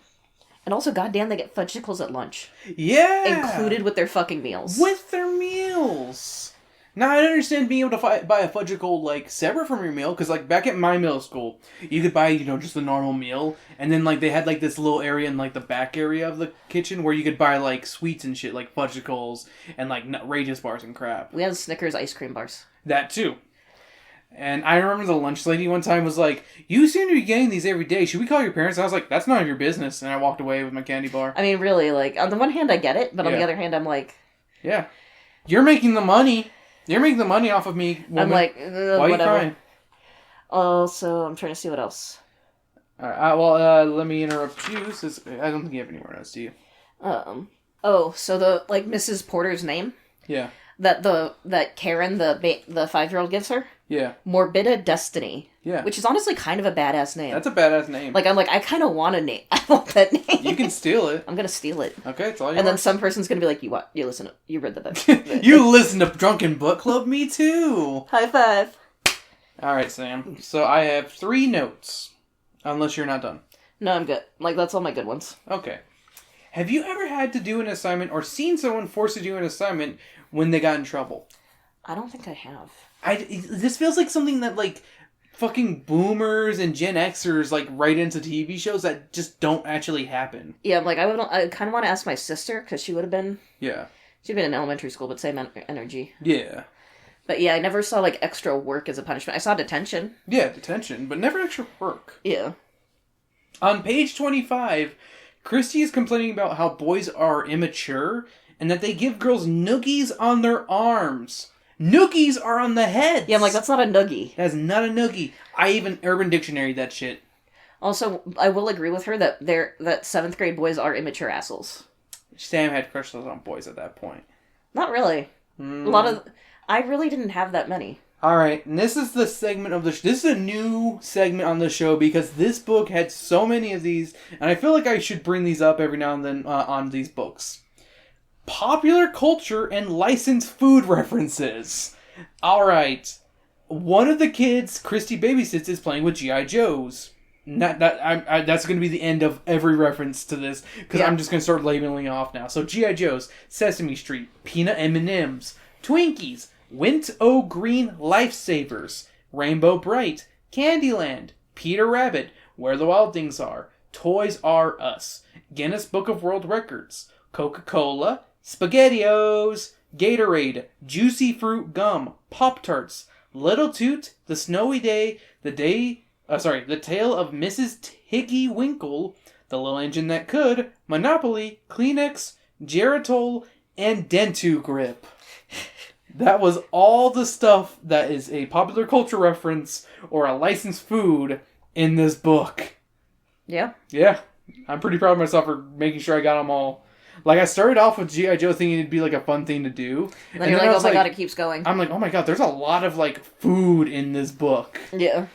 And also, goddamn, they get fudgesicles at lunch. Yeah! Included with their fucking meals. With their meals! Now, I understand being able to buy a fudgicle, like, separate from your meal, because, like, back at my middle school, you could buy, you know, just the normal meal, and then, like, they had, like, this little area in, like, the back area of the kitchen where you could buy, like, sweets and shit, like fudgicles and, like, outrageous bars and crap. We had Snickers ice cream bars. That, too. And I remember the lunch lady one time was like, you seem to be getting these every day. Should we call your parents? And I was like, that's none of your business. And I walked away with my candy bar. I mean, really, like, on the one hand, I get it, but on the other hand, I'm like... Yeah. You're making the money. You're making the money off of me, woman. I'm like, why whatever. Are you crying? Also, I'm trying to see what else. Alright, well, let me interrupt you, since I don't think you have any more notes, do you? Oh, so the, like, Mrs. Porter's name? Yeah. That Karen, the 5-year-old gives her? Yeah. Morbida Destiny. Yeah. Which is honestly kind of a badass name. That's a badass name. Like, I'm like, I kind of want a name. I want that name. You can steal it. I'm gonna steal it. Okay, it's all you And want. then some person's gonna be like, you what? You read the book. You listen to Drunken Book Club? Me too! High five! Alright, Sam. So I have 3 notes. Unless you're not done. No, I'm good. Like, that's all my good ones. Okay. Have you ever had to do an assignment or seen someone forced to do an assignment when they got in trouble? I don't think I have. This feels like something that, like, fucking boomers and Gen Xers, like, write into TV shows that just don't actually happen. Yeah, I'm like, I kind of want to ask my sister, because she would have been... Yeah. She'd been in elementary school, but same energy. Yeah. But yeah, I never saw, like, extra work as a punishment. I saw detention. Yeah, detention, but never extra work. Yeah. On page 25, Kristy is complaining about how boys are immature and that they give girls noogies on their arms. Noogies are on the heads! Yeah, I'm like, that's not a noogie. That's not a noogie. I even Urban Dictionary that shit. Also, I will agree with her that 7th grade boys are immature assholes. Sam had crushes on boys at that point. Not really. A lot of... I really didn't have that many. Alright, and this is the segment of the... This is a new segment on the show because this book had so many of these, and I feel like I should bring these up every now and then on these books. Popular culture and licensed food references. Alright. One of the kids Kristy babysits is playing with G.I. Joes. That's going to be the end of every reference to this, because I'm just going to start labeling off now. So G.I. Joes, Sesame Street, Peanut M&M's, Twinkies, Wint O Green Lifesavers, Rainbow Bright, Candyland, Peter Rabbit, Where the Wild Things Are, Toys R Us, Guinness Book of World Records, Coca-Cola, SpaghettiOs, Gatorade, Juicy Fruit Gum, Pop-Tarts, Little Toot, The Snowy Day, The Tale of Mrs. Tiggy Winkle, The Little Engine That Could, Monopoly, Kleenex, Geritol, and Dentu Grip. That was all the stuff that is a popular culture reference or a licensed food in this book. Yeah? Yeah. I'm pretty proud of myself for making sure I got them all. Like, I started off with G.I. Joe thinking it'd be, like, a fun thing to do. And then you're like, oh my god, it keeps going. I'm like, oh my god, there's a lot of, like, food in this book. Yeah.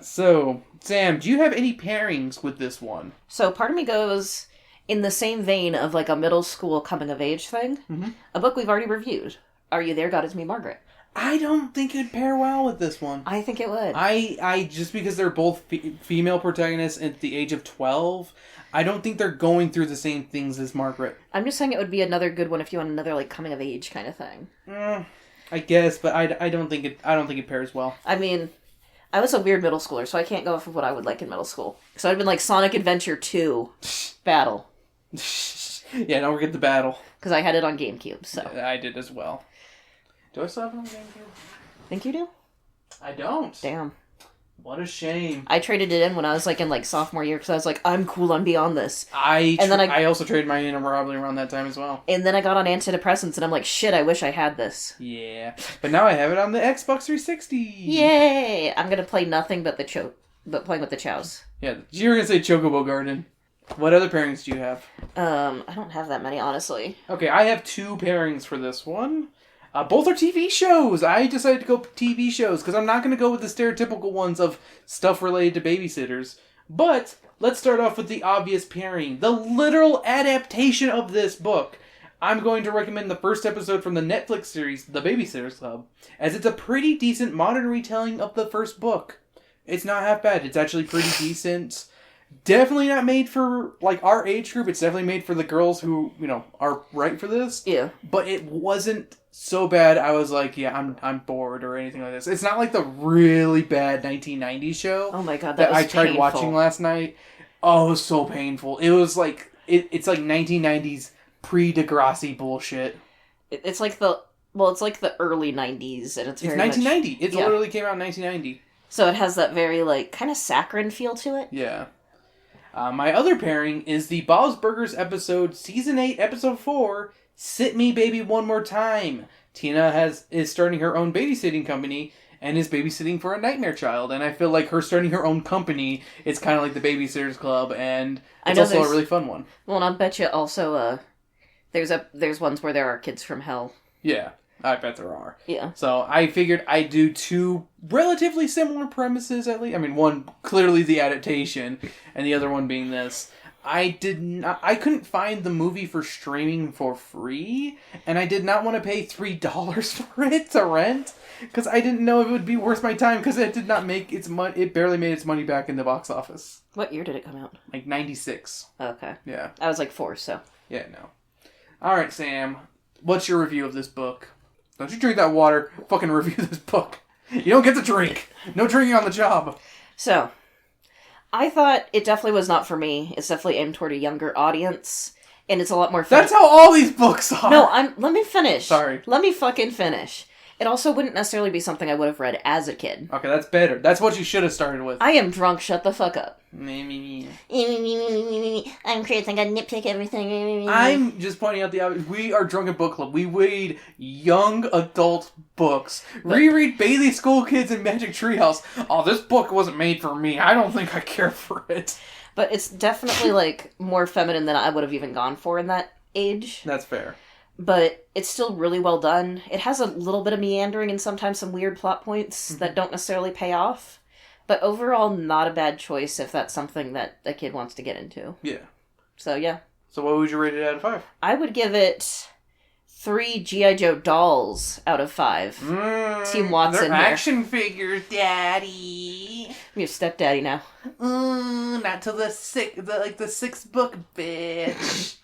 So, Sam, do you have any pairings with this one? So, part of me goes in the same vein of, like, a middle school coming-of-age thing. Mm-hmm. A book we've already reviewed. Are You There, God Is Me, Margaret? I don't think it'd pair well with this one. I think it would. I just because they're both female protagonists at the age of 12, I don't think they're going through the same things as Margaret. I'm just saying it would be another good one if you want another, like, coming-of-age kind of thing. I guess, but I don't think it pairs well. I mean, I was a weird middle schooler, so I can't go off of what I would like in middle school. So I'd been like Sonic Adventure 2 Battle. Yeah, don't forget the battle. Because I had it on GameCube, so. Yeah, I did as well. Do I still have it on GameCube? Think you do? I don't. Damn. What a shame. I traded it in when I was like in like sophomore year because I was like, I'm cool, I'm beyond this. I also traded mine in probably around that time as well. And then I got on antidepressants and I'm like, shit, I wish I had this. Yeah. But now I have it on the Xbox 360. Yay! I'm gonna play nothing but playing with the chows. Yeah, you were gonna say Chocobo Garden. What other pairings do you have? I don't have that many, honestly. Okay, I have 2 pairings for this one. Both are TV shows. I decided to go TV shows because I'm not going to go with the stereotypical ones of stuff related to babysitters. But let's start off with the obvious pairing. The literal adaptation of this book. I'm going to recommend the first episode from the Netflix series, The Babysitter's Club, as it's a pretty decent modern retelling of the first book. It's not half bad. It's actually pretty decent. Definitely not made for, like, our age group. It's definitely made for the girls who, are right for this. Yeah. But it wasn't so bad I was like, yeah, I'm bored or anything like this. It's not like the really bad 1990s show. Oh my god, that was I tried painful. watching last night. Oh, it was so painful. It was like, it's like 1990s pre-Degrassi bullshit. It's like the early 90s, and it's very 1990. much, It literally came out in 1990. So it has that very, like, kind of saccharine feel to it. Yeah. My other pairing is the Bob's Burgers episode, Season 8, Episode 4, Sit Me Baby One More Time. Tina is starting her own babysitting company and is babysitting for a nightmare child. And I feel like her starting her own company is kind of like the Babysitter's Club, and it's also a really fun one. Well, and I'll bet you also, there's ones where there are kids from hell. Yeah, I bet there are. Yeah. So I figured I'd do 2 relatively similar premises at least. I mean, one clearly the adaptation, and the other one being this. I couldn't find the movie for streaming for free, and I did not want to pay $3 for it to rent, because I didn't know if it would be worth my time, because it did not make its money. It barely made its money back in the box office. What year did it come out? Like 96. Okay. Yeah. I was like 4, so. Yeah, no. Alright, Sam. What's your review of this book? Don't you drink that water. Fucking review this book. You don't get to drink. No drinking on the job. So, I thought it definitely was not for me. It's definitely aimed toward a younger audience, and it's a lot more fun. That's how all these books are. No, let me finish. Sorry. Let me fucking finish. It also wouldn't necessarily be something I would have read as a kid. Okay, that's better. That's what you should have started with. I am drunk, shut the fuck up. Me. I'm Chris, I gotta nitpick everything. I'm just pointing out the obvious. We are Drunken Book Club. We read young adult books. Reread Bailey School Kids and Magic Treehouse. Oh, this book wasn't made for me. I don't think I care for it. But it's definitely, like, more feminine than I would have even gone for in that age. That's fair. But it's still really well done. It has a little bit of meandering and sometimes some weird plot points that don't necessarily pay off. But overall, not a bad choice if that's something that a kid wants to get into. Yeah. So, yeah. So what would you rate it out of 5? I would give it 3 G.I. Joe dolls out of 5. Team Watson they're here. action figures, Daddy. I'm your stepdaddy now. Not till the 6th book, bitch.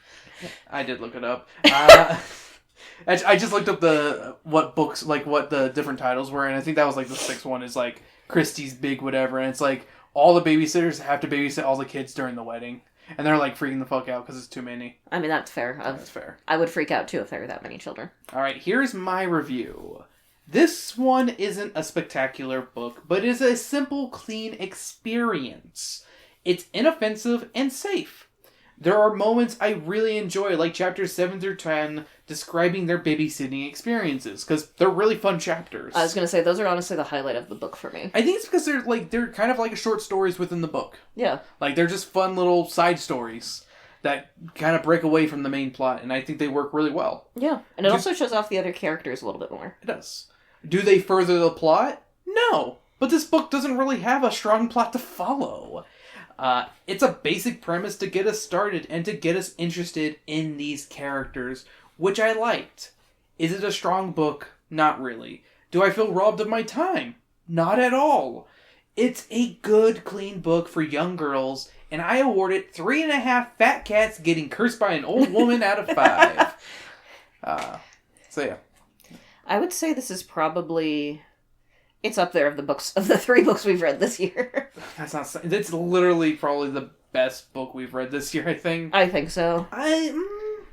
I did look it up. I just looked up what the different titles were, and I think that was like the 6th one is like Kristy's Big Whatever, and it's like all the babysitters have to babysit all the kids during the wedding, and they're like freaking the fuck out because it's too many. I mean, that's fair. That's fair. I would freak out too if there were that many children. Alright, here's my review. This one isn't a spectacular book, but is a simple, clean experience. It's inoffensive and safe. There are moments I really enjoy, like chapters 7 through 10, describing their babysitting experiences, because they're really fun chapters. I was going to say, those are honestly the highlight of the book for me. I think it's because they're kind of like short stories within the book. Yeah. Like, they're just fun little side stories that kind of break away from the main plot, and I think they work really well. Yeah, and it also shows off the other characters a little bit more. It does. Do they further the plot? No. But this book doesn't really have a strong plot to follow. It's a basic premise to get us started and to get us interested in these characters, which I liked. Is it a strong book? Not really. Do I feel robbed of my time? Not at all. It's a good, clean book for young girls, and I award it 3.5 fat cats getting cursed by an old woman out of 5. So yeah. I would say this is probably... It's up there of the 3 books we've read this year. That's literally probably the best book we've read this year, I think. I think so.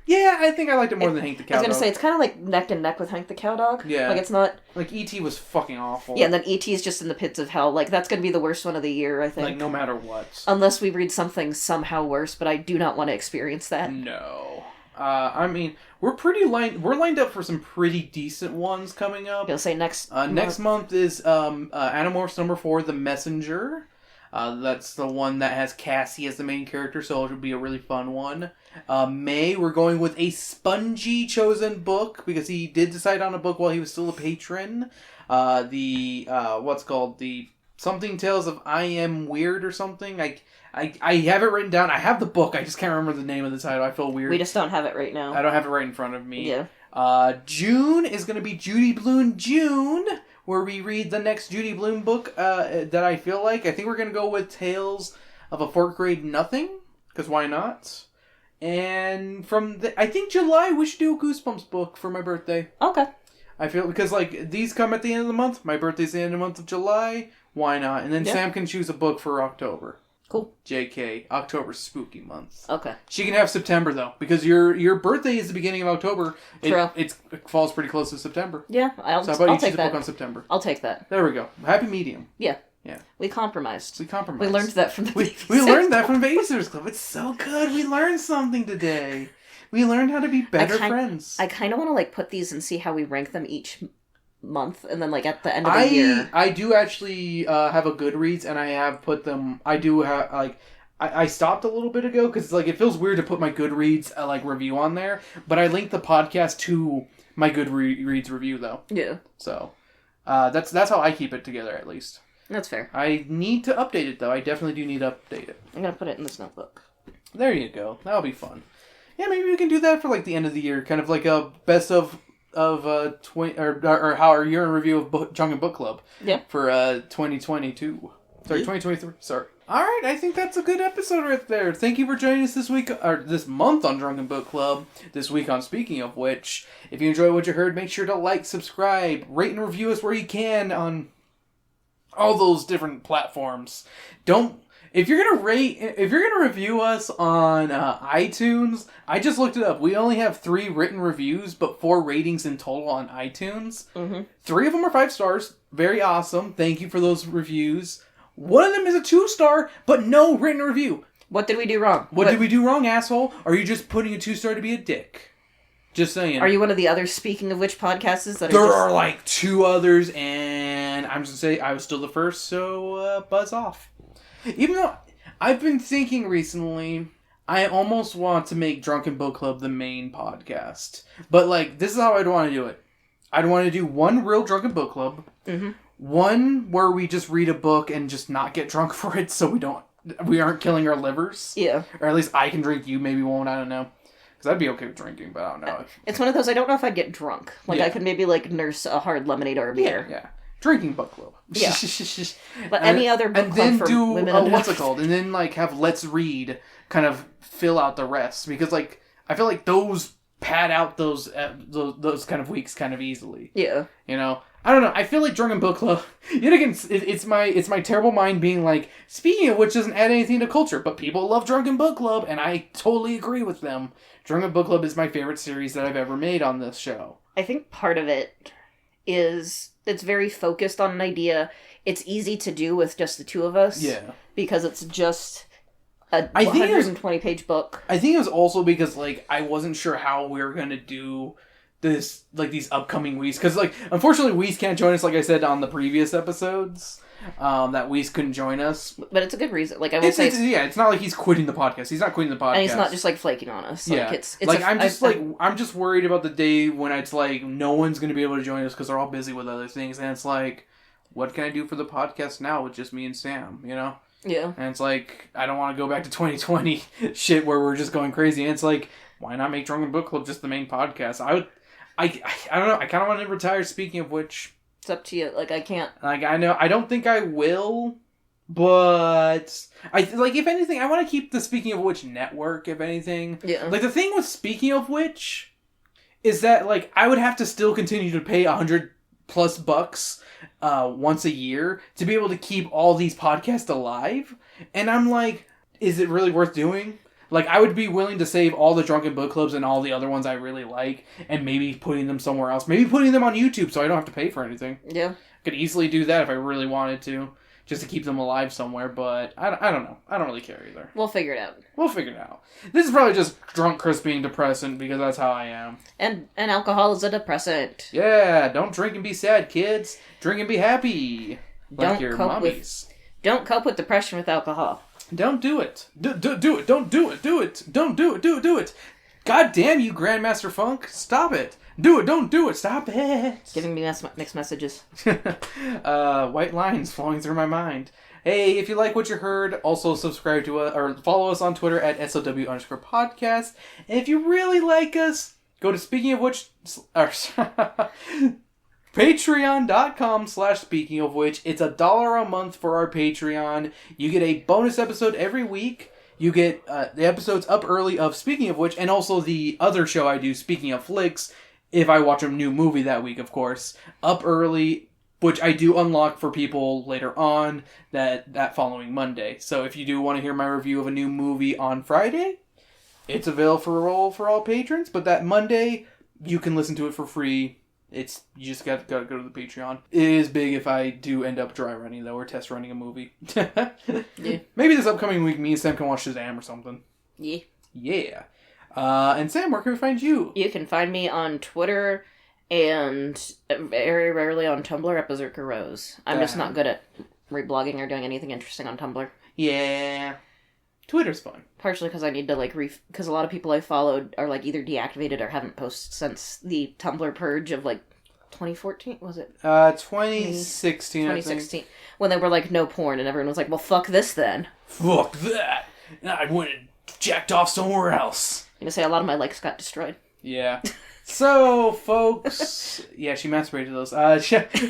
Yeah, I think I liked it more than Hank the Cow I was Dog. gonna say, it's kind of like neck and neck with Hank the Cow Dog. Yeah. Like, it's not... Like, E.T. was fucking awful. Yeah, and then E.T.'s just in the pits of hell. Like, that's gonna be the worst one of the year, I think. Like, no matter what. Unless we read something somehow worse, but I do not want to experience that. No. I mean, we're lined up for some pretty decent ones coming up. You'll say next Next month is Animorphs number 4, The Messenger. That's the one that has Cassie as the main character, so it'll be a really fun one. May, we're going with a Spongy chosen book, because he did decide on a book while he was still a patron. The Something Tales of I Am Weird or something. I have it written down. I have the book. I just can't remember the name of the title. I feel weird. We just don't have it right now. I don't have it right in front of me. Yeah. June is going to be Judy Blume June, where we read the next Judy Blume book that I feel like. I think we're going to go with Tales of a Fourth Grade Nothing, because why not? And I think July, we should do a Goosebumps book for my birthday. Okay. I feel, because like these come at the end of the month. My birthday's the end of the month of July. Why not? And then Sam can choose a book for October. Cool. JK, October's spooky month. Okay. She can have September though, because your birthday is the beginning of October. True. It falls pretty close to September. Yeah, So how about I'll you take choose a that. book on September? I'll take that. There we go. Happy medium. Yeah. Yeah. We compromised. We compromised. We learned that from the We learned that from Babysitters Club. It's so good. We learned something today. We learned how to be better friends. I kind of want to like put these and see how we rank them each month, and then like at the end of the year. I do actually have a Goodreads, and I have put them. I do have like. I stopped a little bit ago because like it feels weird to put my Goodreads like review on there, but I linked the podcast to my Goodreads review though. Yeah. So that's how I keep it together at least. That's fair. I need to update it though. I definitely do need to update it. I'm gonna put it in this notebook. There you go. That'll be fun. Yeah, maybe we can do that for like the end of the year, kind of like a best of 20 or how our year in review of Drunken Book Club. Yeah. For 2022. Sorry, 2023. Sorry. All right, I think that's a good episode right there. Thank you for joining us this week, or this month on Drunken Book Club. This week on Speaking of Which, if you enjoy what you heard, make sure to like, subscribe, rate and review us where you can on all those different platforms. If you're gonna review us on iTunes, I just looked it up. We only have 3 written reviews, but 4 ratings in total on iTunes. Mm-hmm. 3 of them are 5 stars. Very awesome. Thank you for those reviews. One of them is a 2-star, but no written review. What did we do wrong? What did we do wrong, asshole? Or are you just putting a 2-star to be a dick? Just saying. Are you one of the other Speaking of Which podcasts that there are like 2 others, and I'm just gonna say I was still the first, so buzz off. Even though I've been thinking recently, I almost want to make Drunken Book Club the main podcast. But like, this is how I'd want to do it. I'd want to do one real Drunken Book Club. Mm-hmm. One where we just read a book and just not get drunk for it, so we aren't killing our livers. Yeah. Or at least I can drink, you maybe won't, I don't know. Because I'd be okay with drinking, but I don't know. It's one of those, I don't know if I'd get drunk. Like, I could maybe, like, nurse a hard lemonade or a beer. Yeah. Drinking book club. Yeah. But any other book club then for do, women. what's it called? And then, like, have Let's Read kind of fill out the rest. Because, like, I feel like those pad out those kind of weeks kind of easily. Yeah. You know? I don't know. I feel like Drunken Book Club. Yet again, it's my terrible mind being like, speaking of which, doesn't add anything to culture, but people love Drunken Book Club, and I totally agree with them. Drunken Book Club is my favorite series that I've ever made on this show. I think part of it is it's very focused on an idea. It's easy to do with just the 2 of us. Yeah. Because it's just a 120-page book. I think it was also because, like, I wasn't sure how we were going to do this, like, these upcoming weeks. Because, like, unfortunately, Weiss can't join us, like I said on the previous episodes. That Weiss couldn't join us. But it's a good reason. Like, I would say... it's not like he's quitting the podcast. He's not quitting the podcast. And he's not just, like, flaking on us. Like, yeah. I'm just worried about the day when it's, like, no one's going to be able to join us because they're all busy with other things. And it's like, what can I do for the podcast now with just me and Sam, you know? Yeah. And it's like, I don't want to go back to 2020 shit where we're just going crazy. And it's like, why not make Drunken Book Club just the main podcast? I don't know. I kind of want to retire, speaking of which... It's up to you. Like, I can't... Like, I know... I don't think I will, but... if anything, I want to keep the Speaking of Which network, if anything. Yeah. Like, the thing with Speaking of Which is that, like, I would have to still continue to pay $100+ once a year to be able to keep all these podcasts alive. And I'm like, is it really worth doing? Like, I would be willing to save all the Drunken Book Clubs and all the other ones I really like, and maybe putting them somewhere else. Maybe putting them on YouTube so I don't have to pay for anything. Yeah. I could easily do that if I really wanted to, just to keep them alive somewhere, but I don't know. I don't really care either. We'll figure it out. We'll figure it out. This is probably just Drunk Chris being depressant, because that's how I am. And alcohol is a depressant. Yeah, don't drink and be sad, kids. Drink and be happy. Like Don't your cope mommies. Don't cope with depression with alcohol. Don't do it. Do it. Don't do it. Do it. Don't do it. Do it. God damn you, Grandmaster Funk. Stop it. Do it. Don't do it. Stop it. Giving me mixed messages. White lines flowing through my mind. Hey, if you like what you heard, also subscribe to us, or follow us on Twitter at SOW_podcast. And if you really like us, go to Speaking of Which, Patreon.com/Speaking of Which. It's $1 a month for our Patreon. You get a bonus episode every week. You get the episodes up early of Speaking of Which, and also the other show I do, Speaking of Flicks, if I watch a new movie that week, of course. Up early, which I do unlock for people later on that following Monday. So if you do want to hear my review of a new movie on Friday, it's available for all patrons. But that Monday, you can listen to it for free. You just got to go to the Patreon. It is big if I do end up dry running, though, or test running a movie. Yeah. Maybe this upcoming week, me and Sam can watch Shazam or something. Yeah. Yeah. And Sam, where can we find you? You can find me on Twitter and very rarely on Tumblr at Berserker Rose. I'm just not good at reblogging or doing anything interesting on Tumblr. Yeah. Twitter's fun. Partially because I need to, because a lot of people I followed are, either deactivated or haven't posted since the Tumblr purge of, 2014, was it? 2016, 2016. When they were no porn, and everyone was like, well, fuck this then. Fuck that! I went and jacked off somewhere else. I'm gonna say a lot of my likes got destroyed. Yeah. So, folks... yeah, she masturbated those.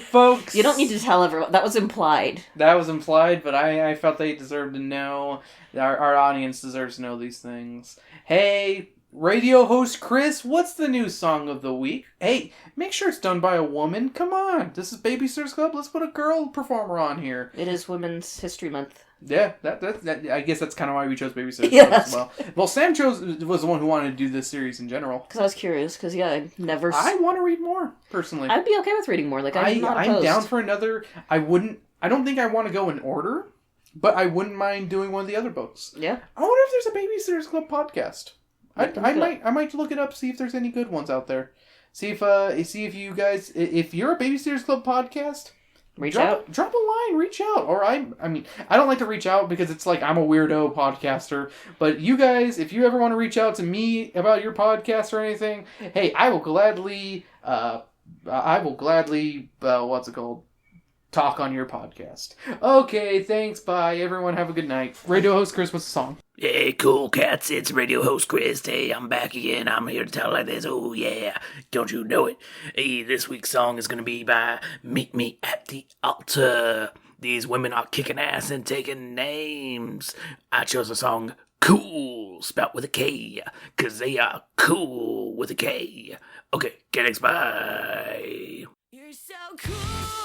Folks... You don't need to tell everyone. That was implied. That was implied, but I felt they deserved to know. Our audience deserves to know these things. Hey, radio host Chris, what's the new song of the week? Hey, make sure it's done by a woman. Come on. This is Babysitters Club. Let's put a girl performer on here. It is Women's History Month. Yeah, that I guess that's kind of why we chose Babysitters Club as well. Well, Sam was the one who wanted to do this series in general. Because I was curious, because, I never... I want to read more, personally. I'd be okay with reading more, I'm not opposed. I'm down for another... I don't think I want to go in order, but I wouldn't mind doing one of the other books. Yeah. I wonder if there's a Babysitters Club podcast. I might look it up, see if there's any good ones out there. See if you guys... If you're a Babysitters Club podcast... Drop a line, reach out. Or I don't like to reach out because it's I'm a weirdo podcaster. But you guys, if you ever want to reach out to me about your podcast or anything, hey, I will gladly, what's it called? Talk on your podcast. Okay, thanks, bye. Everyone have a good night. Radio host Chris, what's the song? Hey, cool cats, it's radio host Chris. Hey, I'm back again. I'm here to tell like this. Oh, yeah. Don't you know it? Hey, this week's song is going to be by Meet Me at the Altar. These women are kicking ass and taking names. I chose the song Cool, spelled with a K, because they are cool with a K. Okay, get next, bye. You're so cool.